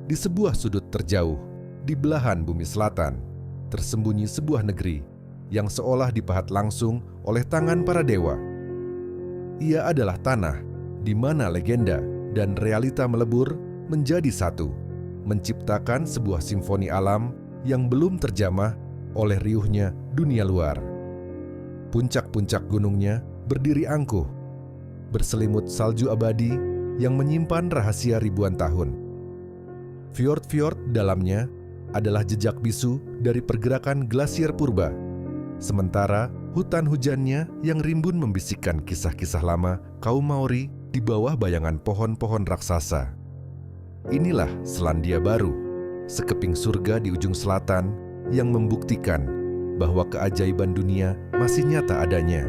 di sebuah sudut terjauh, di belahan bumi selatan, tersembunyi sebuah negeri yang seolah dipahat langsung oleh tangan para dewa. Ia adalah tanah di mana legenda dan realita melebur menjadi satu, menciptakan sebuah simfoni alam yang belum terjamah oleh riuhnya dunia luar. Puncak-puncak gunungnya berdiri angkuh, berselimut salju abadi yang menyimpan rahasia ribuan tahun. Fjord-fjord dalamnya adalah jejak bisu dari pergerakan glasier purba, sementara hutan hujannya yang rimbun membisikkan kisah-kisah lama kaum Maori di bawah bayangan pohon-pohon raksasa. Inilah Selandia Baru, sekeping surga di ujung selatan yang membuktikan bahwa keajaiban dunia masih nyata adanya.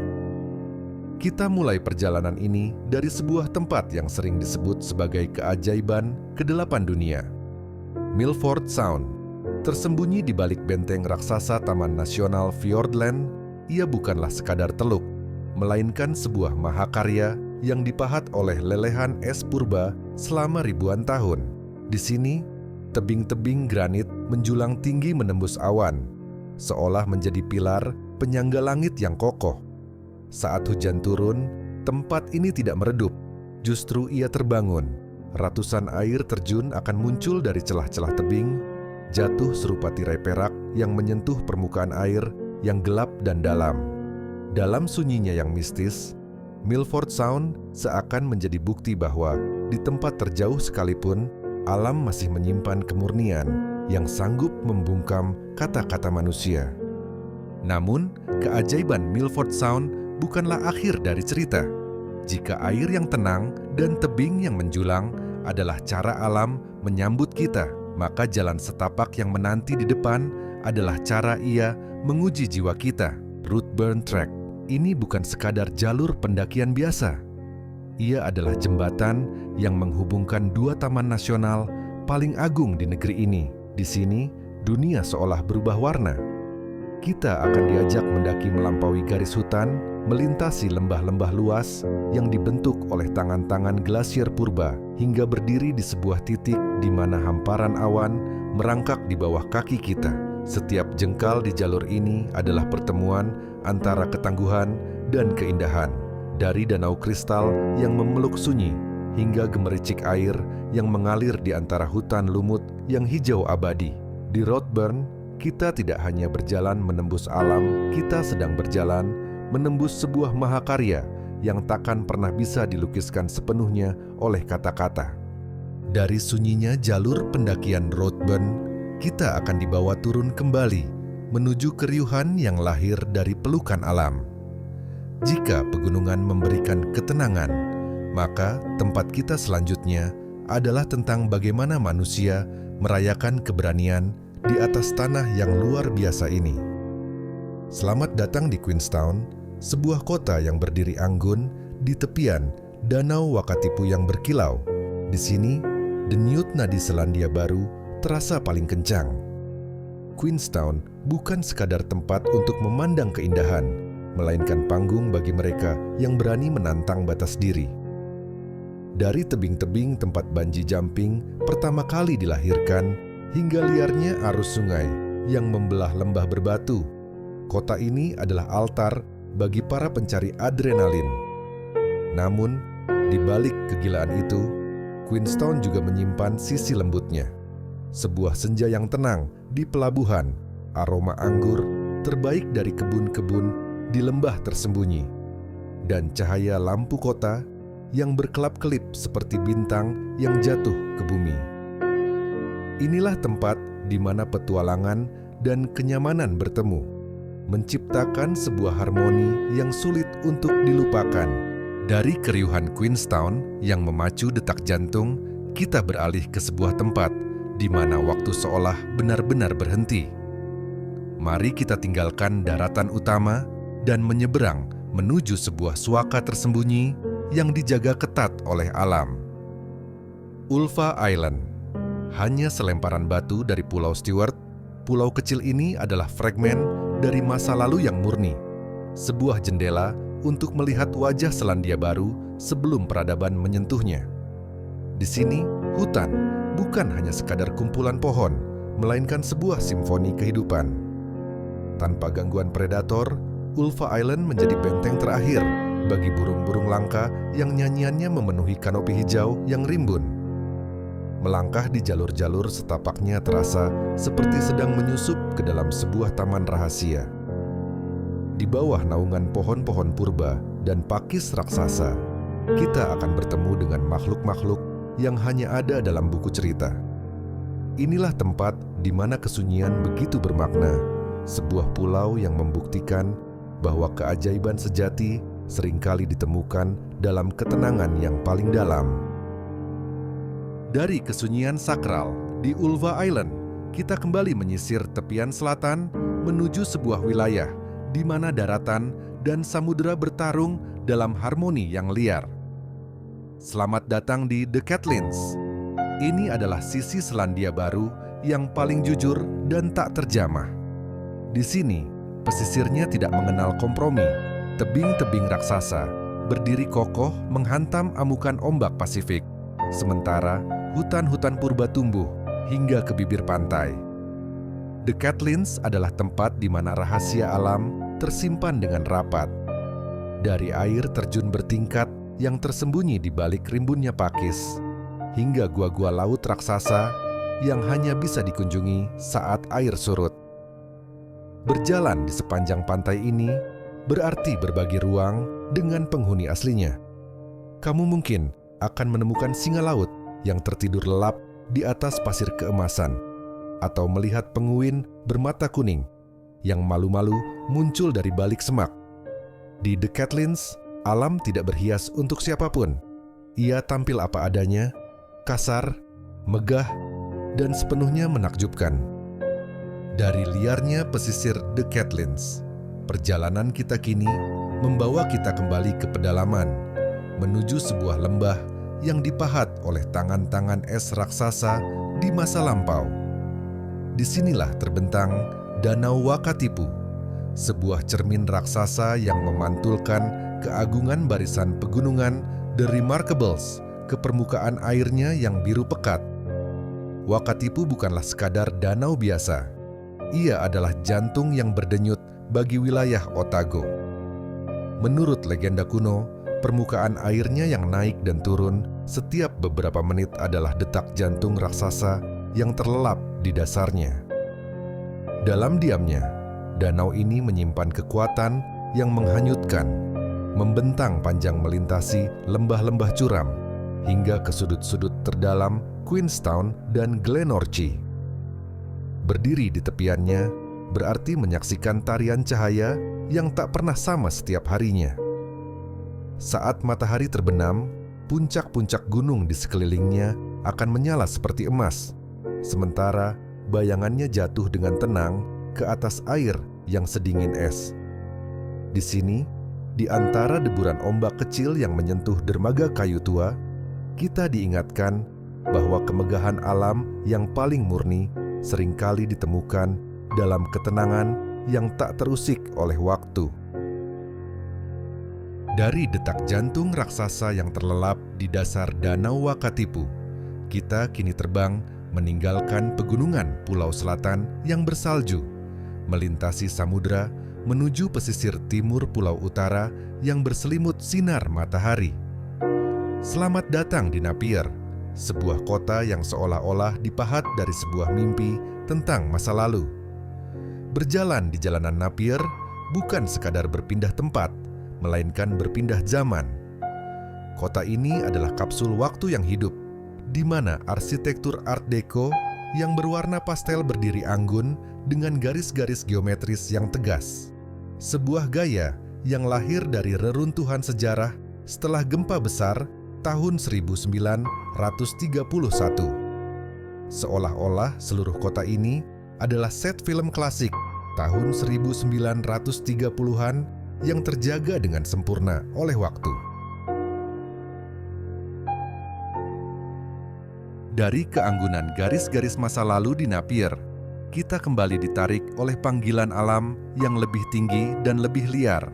Kita mulai perjalanan ini dari sebuah tempat yang sering disebut sebagai keajaiban ke-8 dunia, Milford Sound. Tersembunyi di balik benteng raksasa Taman Nasional Fiordland, ia bukanlah sekadar teluk, melainkan sebuah mahakarya yang dipahat oleh lelehan es purba selama ribuan tahun. Di sini, tebing-tebing granit menjulang tinggi menembus awan, seolah menjadi pilar penyangga langit yang kokoh. Saat hujan turun, tempat ini tidak meredup, justru ia terbangun. Ratusan air terjun akan muncul dari celah-celah tebing, jatuh serupa tirai perak yang menyentuh permukaan air yang gelap dan dalam. Dalam sunyinya yang mistis, Milford Sound seakan menjadi bukti bahwa di tempat terjauh sekalipun, alam masih menyimpan kemurnian yang sanggup membungkam kata-kata manusia. Namun, keajaiban Milford Sound bukanlah akhir dari cerita. Jika air yang tenang dan tebing yang menjulang adalah cara alam menyambut kita, maka jalan setapak yang menanti di depan adalah cara ia menguji jiwa kita. Routeburn Track ini bukan sekadar jalur pendakian biasa. Ia adalah jembatan yang menghubungkan dua taman nasional paling agung di negeri ini. Di sini, dunia seolah berubah warna. Kita akan diajak mendaki melampaui garis hutan, melintasi lembah-lembah luas yang dibentuk oleh tangan-tangan glasier purba hingga berdiri di sebuah titik di mana hamparan awan merangkak di bawah kaki kita. Setiap jengkal di jalur ini adalah pertemuan antara ketangguhan dan keindahan. Dari danau kristal yang memeluk sunyi hingga gemericik air yang mengalir di antara hutan lumut yang hijau abadi. Di Routeburn, kita tidak hanya berjalan menembus alam, kita sedang berjalan menembus sebuah mahakarya yang takkan pernah bisa dilukiskan sepenuhnya oleh kata-kata. Dari sunyinya jalur pendakian Routeburn, kita akan dibawa turun kembali menuju keriuhan yang lahir dari pelukan alam. Jika pegunungan memberikan ketenangan, maka tempat kita selanjutnya adalah tentang bagaimana manusia merayakan keberanian di atas tanah yang luar biasa ini. Selamat datang di Queenstown, sebuah kota yang berdiri anggun di tepian Danau Wakatipu yang berkilau. Di sini, denyut nadi Selandia Baru terasa paling kencang. Queenstown bukan sekadar tempat untuk memandang keindahan, melainkan panggung bagi mereka yang berani menantang batas diri. Dari tebing-tebing tempat bungee jumping pertama kali dilahirkan, hingga liarnya arus sungai yang membelah lembah berbatu, kota ini adalah altar bagi para pencari adrenalin. Namun, di balik kegilaan itu, Queenstown juga menyimpan sisi lembutnya. Sebuah senja yang tenang di pelabuhan, aroma anggur terbaik dari kebun-kebun di lembah tersembunyi, dan cahaya lampu kota yang berkelap-kelip seperti bintang yang jatuh ke bumi. Inilah tempat di mana petualangan dan kenyamanan bertemu, menciptakan sebuah harmoni yang sulit untuk dilupakan. Dari keriuhan Queenstown yang memacu detak jantung, kita beralih ke sebuah tempat di mana waktu seolah benar-benar berhenti. Mari kita tinggalkan daratan utama dan menyeberang menuju sebuah suaka tersembunyi yang dijaga ketat oleh alam. Ulva Island. Hanya selemparan batu dari Pulau Stewart, pulau kecil ini adalah fragmen dari masa lalu yang murni. Sebuah jendela untuk melihat wajah Selandia Baru sebelum peradaban menyentuhnya. Di sini, hutan bukan hanya sekadar kumpulan pohon, melainkan sebuah simfoni kehidupan. Tanpa gangguan predator, Ulva Island menjadi benteng terakhir bagi burung-burung langka yang nyanyiannya memenuhi kanopi hijau yang rimbun. Melangkah di jalur-jalur setapaknya terasa seperti sedang menyusup ke dalam sebuah taman rahasia. Di bawah naungan pohon-pohon purba dan pakis raksasa, kita akan bertemu dengan makhluk-makhluk yang hanya ada dalam buku cerita. Inilah tempat di mana kesunyian begitu bermakna, sebuah pulau yang membuktikan bahwa keajaiban sejati seringkali ditemukan dalam ketenangan yang paling dalam. Dari kesunyian sakral di Ulva Island, kita kembali menyisir tepian selatan menuju sebuah wilayah di mana daratan dan samudera bertarung dalam harmoni yang liar. Selamat datang di The Catlins. Ini adalah sisi Selandia Baru yang paling jujur dan tak terjamah. Di sini, pesisirnya tidak mengenal kompromi. Tebing-tebing raksasa berdiri kokoh menghantam amukan ombak Pasifik, sementara hutan-hutan purba tumbuh hingga ke bibir pantai. The Catlins adalah tempat di mana rahasia alam tersimpan dengan rapat. Dari air terjun bertingkat yang tersembunyi di balik rimbunnya pakis, hingga gua-gua laut raksasa yang hanya bisa dikunjungi saat air surut. Berjalan di sepanjang pantai ini berarti berbagi ruang dengan penghuni aslinya. Kamu mungkin akan menemukan singa laut yang tertidur lelap di atas pasir keemasan, atau melihat penguin bermata kuning yang malu-malu muncul dari balik semak. Di The Catlins, alam tidak berhias untuk siapapun. Ia tampil apa adanya, kasar, megah, dan sepenuhnya menakjubkan. Dari liarnya pesisir The Catlins, perjalanan kita kini membawa kita kembali ke pedalaman, menuju sebuah lembah yang dipahat oleh tangan-tangan es raksasa di masa lampau. Disinilah terbentang Danau Wakatipu, sebuah cermin raksasa yang memantulkan keagungan barisan pegunungan The Remarkables ke permukaan airnya yang biru pekat. Wakatipu bukanlah sekadar danau biasa. Ia adalah jantung yang berdenyut bagi wilayah Otago. Menurut legenda kuno, permukaan airnya yang naik dan turun setiap beberapa menit adalah detak jantung raksasa yang terlelap di dasarnya. Dalam diamnya, danau ini menyimpan kekuatan yang menghanyutkan, membentang panjang melintasi lembah-lembah curam hingga ke sudut-sudut terdalam Queenstown dan Glenorchy. Berdiri di tepiannya berarti menyaksikan tarian cahaya yang tak pernah sama setiap harinya. Saat matahari terbenam, puncak-puncak gunung di sekelilingnya akan menyala seperti emas, sementara bayangannya jatuh dengan tenang ke atas air yang sedingin es. Di sini, di antara deburan ombak kecil yang menyentuh dermaga kayu tua, kita diingatkan bahwa kemegahan alam yang paling murni seringkali ditemukan dalam ketenangan yang tak terusik oleh waktu. Dari detak jantung raksasa yang terlelap di dasar Danau Wakatipu, kita kini terbang meninggalkan pegunungan pulau selatan yang bersalju, melintasi samudra menuju pesisir timur pulau utara yang berselimut sinar matahari. Selamat datang di Napier, sebuah kota yang seolah-olah dipahat dari sebuah mimpi tentang masa lalu. Berjalan di jalanan Napier bukan sekadar berpindah tempat, melainkan berpindah zaman. Kota ini adalah kapsul waktu yang hidup, di mana arsitektur Art Deco yang berwarna pastel berdiri anggun dengan garis-garis geometris yang tegas. Sebuah gaya yang lahir dari reruntuhan sejarah setelah gempa besar tahun 1931. Seolah-olah seluruh kota ini adalah set film klasik tahun 1930-an yang terjaga dengan sempurna oleh waktu. Dari keanggunan garis-garis masa lalu di Napier, kita kembali ditarik oleh panggilan alam yang lebih tinggi dan lebih liar.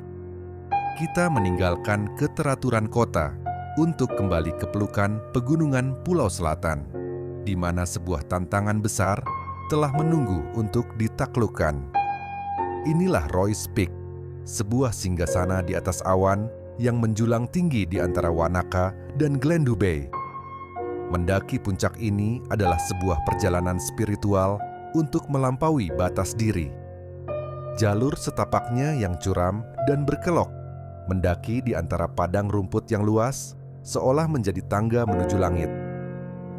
Kita meninggalkan keteraturan kota untuk kembali ke pelukan pegunungan Pulau Selatan. di mana sebuah tantangan besar telah menunggu untuk ditaklukkan. Inilah Royce Peak, sebuah singgasana di atas awan yang menjulang tinggi di antara Wanaka dan Glendu Bay. Mendaki puncak ini adalah sebuah perjalanan spiritual untuk melampaui batas diri. Jalur setapaknya yang curam dan berkelok, mendaki di antara padang rumput yang luas, seolah menjadi tangga menuju langit.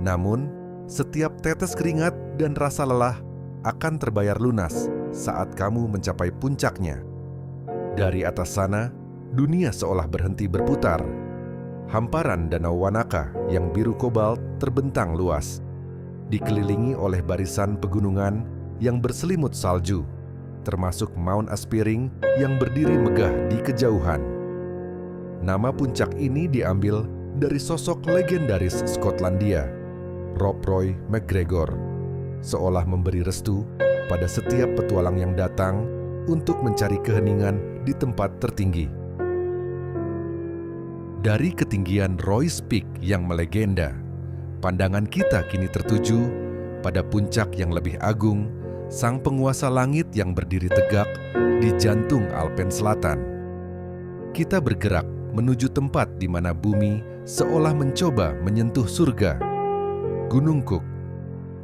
Namun, setiap tetes keringat dan rasa lelah akan terbayar lunas saat kamu mencapai puncaknya. Dari atas sana, dunia seolah berhenti berputar. Hamparan Danau Wanaka yang biru kobalt terbentang luas, dikelilingi oleh barisan pegunungan yang berselimut salju, termasuk Mount Aspiring yang berdiri megah di kejauhan. Nama puncak ini diambil dari sosok legendaris Skotlandia, Rob Roy MacGregor, seolah memberi restu pada setiap petualang yang datang untuk mencari keheningan di tempat tertinggi. Dari ketinggian Royce Peak yang melegenda, pandangan kita kini tertuju pada puncak yang lebih agung, sang penguasa langit yang berdiri tegak di jantung Alpen Selatan. Kita bergerak menuju tempat di mana bumi seolah mencoba menyentuh surga. Gunung Cook,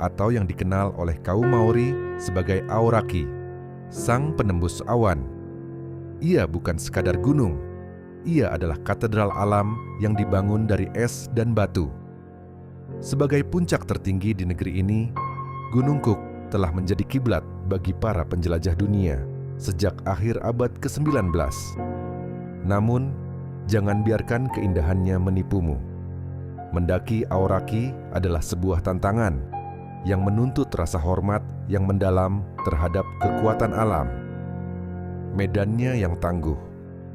atau yang dikenal oleh kaum Maori sebagai Aoraki, sang penembus awan. Ia bukan sekadar gunung, ia adalah katedral alam yang dibangun dari es dan batu. Sebagai puncak tertinggi di negeri ini, Gunung Cook telah menjadi kiblat bagi para penjelajah dunia sejak akhir abad ke-19. Namun, jangan biarkan keindahannya menipumu. Mendaki Aoraki adalah sebuah tantangan yang menuntut rasa hormat yang mendalam terhadap kekuatan alam. Medannya yang tangguh,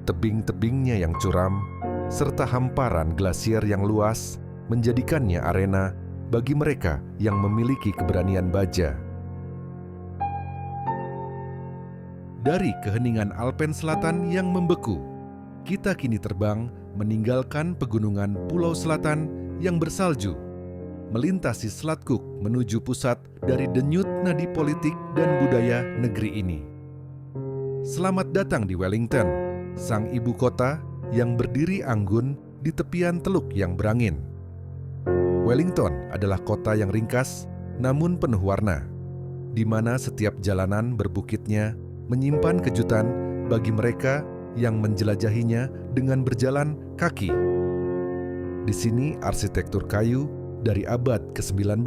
tebing-tebingnya yang curam, serta hamparan glasier yang luas menjadikannya arena bagi mereka yang memiliki keberanian baja. Dari keheningan Alpen Selatan yang membeku, kita kini terbang meninggalkan pegunungan Pulau Selatan yang bersalju, melintasi Selat Cook menuju pusat dari denyut nadi politik dan budaya negeri ini. Selamat datang di Wellington, sang ibu kota yang berdiri anggun di tepian teluk yang berangin. Wellington adalah kota yang ringkas namun penuh warna, di mana setiap jalanan berbukitnya menyimpan kejutan bagi mereka yang menjelajahinya dengan berjalan kaki. Di sini arsitektur kayu dari abad ke-19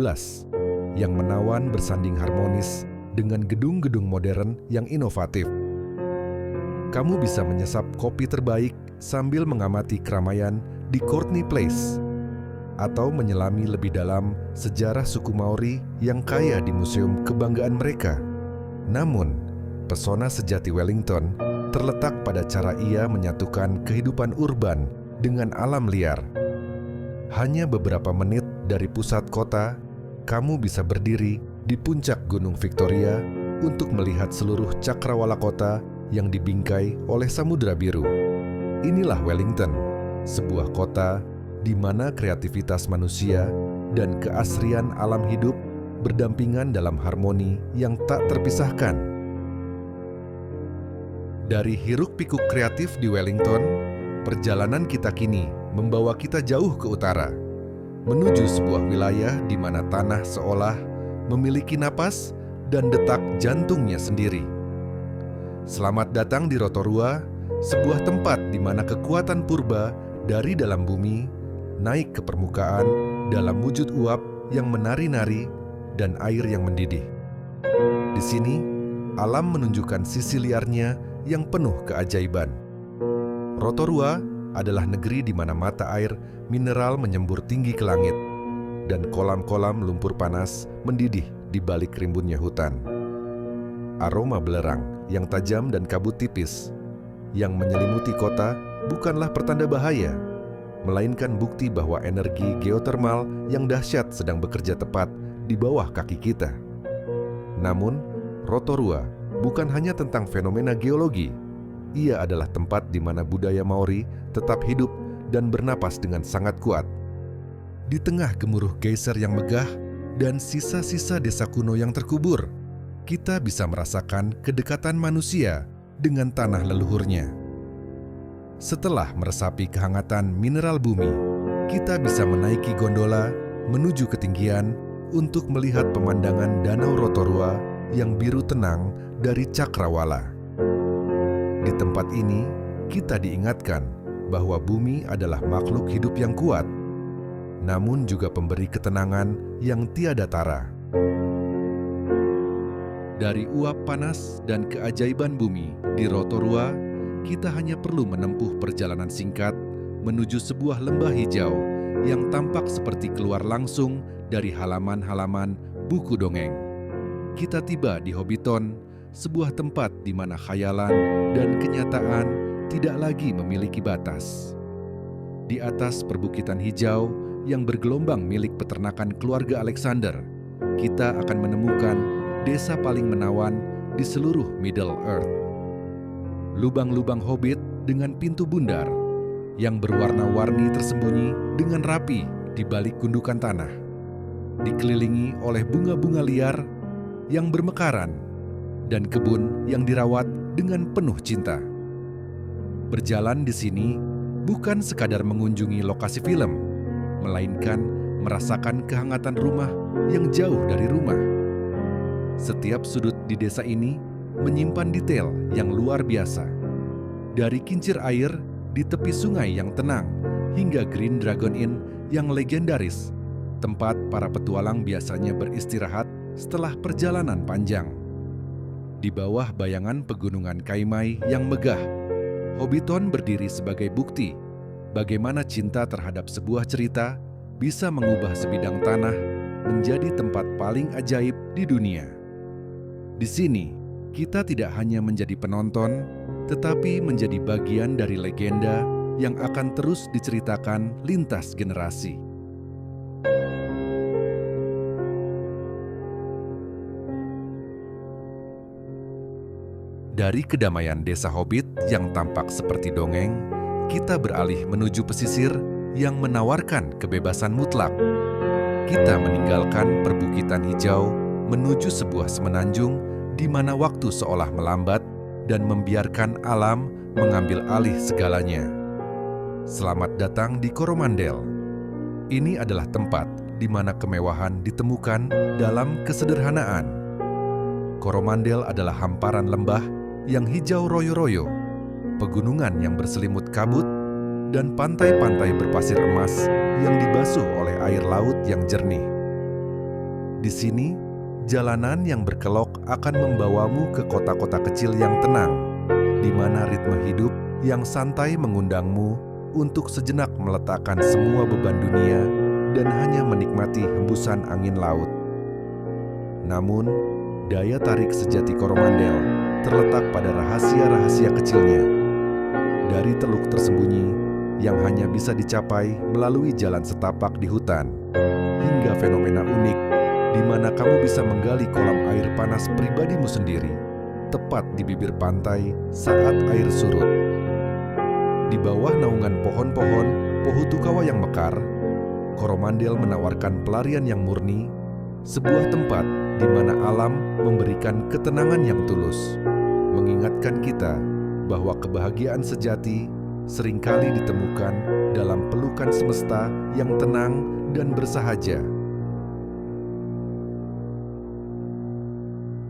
yang menawan bersanding harmonis dengan gedung-gedung modern yang inovatif. Kamu bisa menyesap kopi terbaik sambil mengamati keramaian di Courtney Place, atau menyelami lebih dalam sejarah suku Maori yang kaya di museum kebanggaan mereka. Namun, pesona sejati Wellington terletak pada cara ia menyatukan kehidupan urban dengan alam liar. Hanya beberapa menit dari pusat kota, kamu bisa berdiri di puncak Gunung Victoria untuk melihat seluruh cakrawala kota yang dibingkai oleh Samudra Biru. Inilah Wellington, sebuah kota di mana kreativitas manusia dan keasrian alam hidup berdampingan dalam harmoni yang tak terpisahkan. Dari hiruk-pikuk kreatif di Wellington, perjalanan kita kini membawa kita jauh ke utara, menuju sebuah wilayah di mana tanah seolah memiliki napas dan detak jantungnya sendiri. Selamat datang di Rotorua, sebuah tempat di mana kekuatan purba dari dalam bumi naik ke permukaan dalam wujud uap yang menari-nari dan air yang mendidih. Di sini, alam menunjukkan sisi liarnya yang penuh keajaiban. Rotorua adalah negeri di mana mata air mineral menyembur tinggi ke langit dan kolam-kolam lumpur panas mendidih di balik rimbunnya hutan. Aroma belerang yang tajam dan kabut tipis yang menyelimuti kota bukanlah pertanda bahaya, melainkan bukti bahwa energi geotermal yang dahsyat sedang bekerja tepat di bawah kaki kita. Namun, Rotorua bukan hanya tentang fenomena geologi. Ia adalah tempat di mana budaya Maori tetap hidup dan bernapas dengan sangat kuat. Di tengah gemuruh geyser yang megah, dan sisa-sisa desa kuno yang terkubur, kita bisa merasakan kedekatan manusia dengan tanah leluhurnya. Setelah meresapi kehangatan mineral bumi, kita bisa menaiki gondola menuju ketinggian untuk melihat pemandangan Danau Rotorua yang biru tenang dari Cakrawala. Di tempat ini, kita diingatkan bahwa bumi adalah makhluk hidup yang kuat, namun juga pemberi ketenangan yang tiada tara. Dari uap panas dan keajaiban bumi di Rotorua, kita hanya perlu menempuh perjalanan singkat menuju sebuah lembah hijau yang tampak seperti keluar langsung dari halaman-halaman buku dongeng. Kita tiba di Hobbiton, sebuah tempat di mana khayalan dan kenyataan tidak lagi memiliki batas. Di atas perbukitan hijau yang bergelombang milik peternakan keluarga Alexander, kita akan menemukan desa paling menawan di seluruh Middle Earth. Lubang-lubang hobbit dengan pintu bundar yang berwarna-warni tersembunyi dengan rapi di balik gundukan tanah, dikelilingi oleh bunga-bunga liar yang bermekaran dan kebun yang dirawat dengan penuh cinta. Berjalan di sini bukan sekadar mengunjungi lokasi film, melainkan merasakan kehangatan rumah yang jauh dari rumah. Setiap sudut di desa ini menyimpan detail yang luar biasa. Dari kincir air di tepi sungai yang tenang hingga Green Dragon Inn yang legendaris, tempat para petualang biasanya beristirahat setelah perjalanan panjang. Di bawah bayangan pegunungan Kaimai yang megah, Hobbiton berdiri sebagai bukti bagaimana cinta terhadap sebuah cerita bisa mengubah sebidang tanah menjadi tempat paling ajaib di dunia. Di sini, kita tidak hanya menjadi penonton, tetapi menjadi bagian dari legenda yang akan terus diceritakan lintas generasi. Dari kedamaian desa Hobbit yang tampak seperti dongeng, kita beralih menuju pesisir yang menawarkan kebebasan mutlak. Kita meninggalkan perbukitan hijau menuju sebuah semenanjung di mana waktu seolah melambat dan membiarkan alam mengambil alih segalanya. Selamat datang di Coromandel. Ini adalah tempat di mana kemewahan ditemukan dalam kesederhanaan. Coromandel adalah hamparan lembah yang hijau royo-royo, pegunungan yang berselimut kabut, dan pantai-pantai berpasir emas yang dibasuh oleh air laut yang jernih. Di sini, jalanan yang berkelok akan membawamu ke kota-kota kecil yang tenang, di mana ritme hidup yang santai mengundangmu untuk sejenak meletakkan semua beban dunia dan hanya menikmati hembusan angin laut. Namun, daya tarik sejati Coromandel terletak pada rahasia-rahasia kecilnya. Dari teluk tersembunyi yang hanya bisa dicapai melalui jalan setapak di hutan, hingga fenomena unik di mana kamu bisa menggali kolam air panas pribadimu sendiri, tepat di bibir pantai saat air surut. Di bawah naungan pohon-pohon Pohutukawa yang mekar, Coromandel menawarkan pelarian yang murni, sebuah tempat di mana alam memberikan ketenangan yang tulus, mengingatkan kita bahwa kebahagiaan sejati seringkali ditemukan dalam pelukan semesta yang tenang dan bersahaja.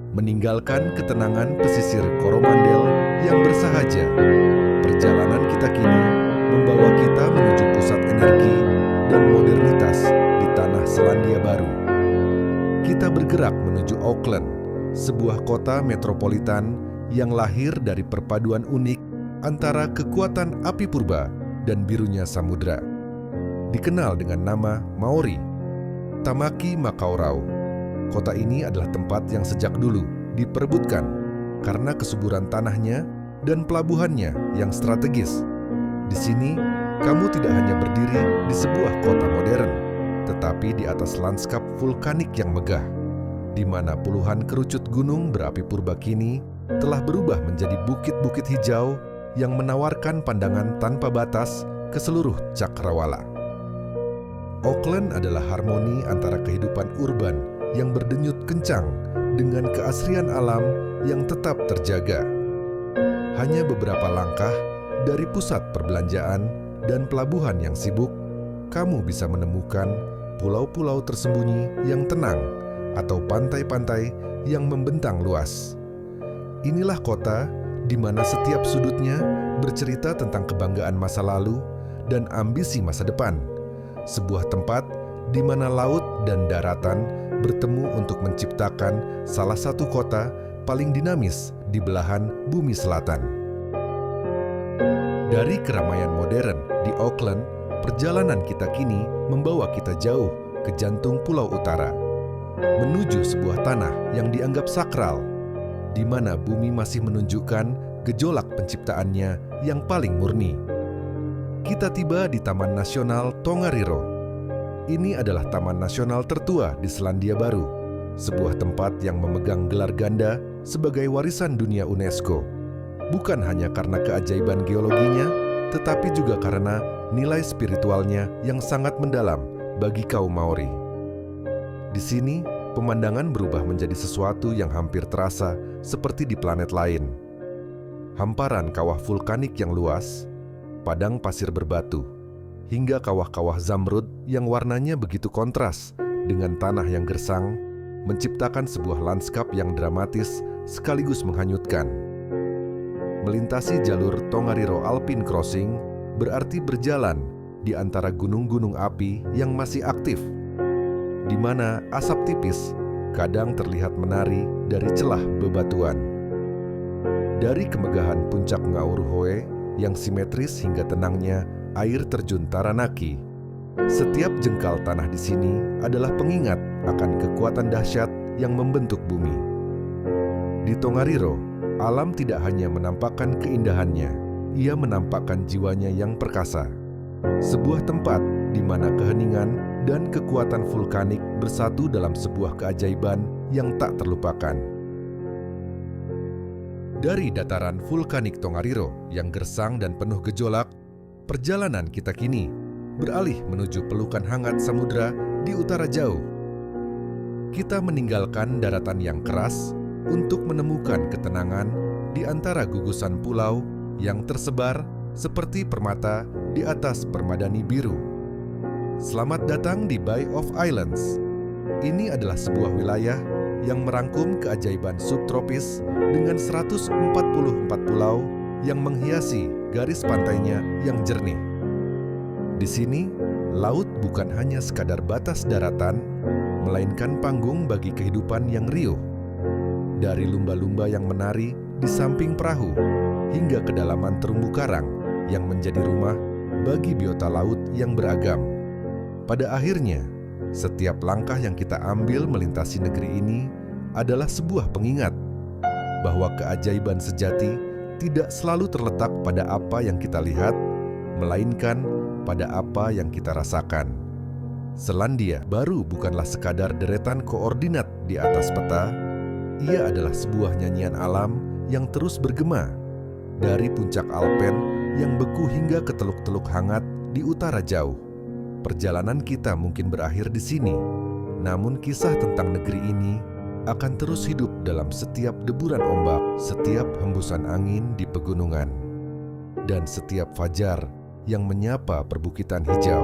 Meninggalkan ketenangan pesisir Coromandel yang bersahaja, perjalanan kita kini membawa kita menuju pusat energi dan modernitas di tanah Selandia Baru. Kita bergerak menuju Auckland, sebuah kota metropolitan yang lahir dari perpaduan unik antara kekuatan api purba dan birunya samudra. Dikenal dengan nama Maori, Tamaki Makaurau. Kota ini adalah tempat yang sejak dulu diperebutkan karena kesuburan tanahnya dan pelabuhannya yang strategis. Di sini, kamu tidak hanya berdiri di sebuah kota modern, tetapi di atas lanskap vulkanik yang megah, di mana puluhan kerucut gunung berapi purba kini telah berubah menjadi bukit-bukit hijau yang menawarkan pandangan tanpa batas ke seluruh Cakrawala. Auckland adalah harmoni antara kehidupan urban yang berdenyut kencang dengan keasrian alam yang tetap terjaga. Hanya beberapa langkah dari pusat perbelanjaan dan pelabuhan yang sibuk, kamu bisa menemukan pulau-pulau tersembunyi yang tenang atau pantai-pantai yang membentang luas. Inilah kota di mana setiap sudutnya bercerita tentang kebanggaan masa lalu dan ambisi masa depan. Sebuah tempat di mana laut dan daratan bertemu untuk menciptakan salah satu kota paling dinamis di belahan bumi selatan. Dari keramaian modern di Auckland, perjalanan kita kini membawa kita jauh ke jantung pulau utara, menuju sebuah tanah yang dianggap sakral, di mana bumi masih menunjukkan gejolak penciptaannya yang paling murni. Kita tiba di Taman Nasional Tongariro. Ini adalah taman nasional tertua di Selandia Baru, sebuah tempat yang memegang gelar ganda sebagai warisan dunia UNESCO. Bukan hanya karena keajaiban geologinya, tetapi juga karena nilai spiritualnya yang sangat mendalam bagi kaum Maori. Di sini, pemandangan berubah menjadi sesuatu yang hampir terasa seperti di planet lain. Hamparan kawah vulkanik yang luas, padang pasir berbatu, hingga kawah-kawah zamrud yang warnanya begitu kontras dengan tanah yang gersang, menciptakan sebuah lanskap yang dramatis sekaligus menghanyutkan. Melintasi jalur Tongariro Alpine Crossing berarti berjalan di antara gunung-gunung api yang masih aktif, di mana asap tipis kadang terlihat menari dari celah bebatuan. Dari kemegahan puncak Ngauruhoe yang simetris hingga tenangnya air terjun Taranaki, setiap jengkal tanah di sini adalah pengingat akan kekuatan dahsyat yang membentuk bumi. Di Tongariro, alam tidak hanya menampakkan keindahannya, ia menampakkan jiwanya yang perkasa. Sebuah tempat di mana keheningan dan kekuatan vulkanik bersatu dalam sebuah keajaiban yang tak terlupakan. Dari dataran vulkanik Tongariro yang gersang dan penuh gejolak, perjalanan kita kini beralih menuju pelukan hangat samudra di utara jauh. Kita meninggalkan daratan yang keras untuk menemukan ketenangan di antara gugusan pulau yang tersebar seperti permata di atas permadani biru. Selamat datang di Bay of Islands. Ini adalah sebuah wilayah yang merangkum keajaiban subtropis dengan 144 pulau yang menghiasi garis pantainya yang jernih. Di sini, laut bukan hanya sekadar batas daratan, melainkan panggung bagi kehidupan yang riuh. Dari lumba-lumba yang menari di samping perahu, hingga kedalaman terumbu karang yang menjadi rumah bagi biota laut yang beragam. Pada akhirnya, setiap langkah yang kita ambil melintasi negeri ini adalah sebuah pengingat bahwa keajaiban sejati tidak selalu terletak pada apa yang kita lihat, melainkan pada apa yang kita rasakan. Selandia Baru bukanlah sekadar deretan koordinat di atas peta, ia adalah sebuah nyanyian alam yang terus bergema, dari puncak Alpen yang beku hingga ke teluk-teluk hangat di utara jauh. Perjalanan kita mungkin berakhir di sini, namun kisah tentang negeri ini akan terus hidup dalam setiap deburan ombak, setiap hembusan angin di pegunungan, dan setiap fajar yang menyapa perbukitan hijau.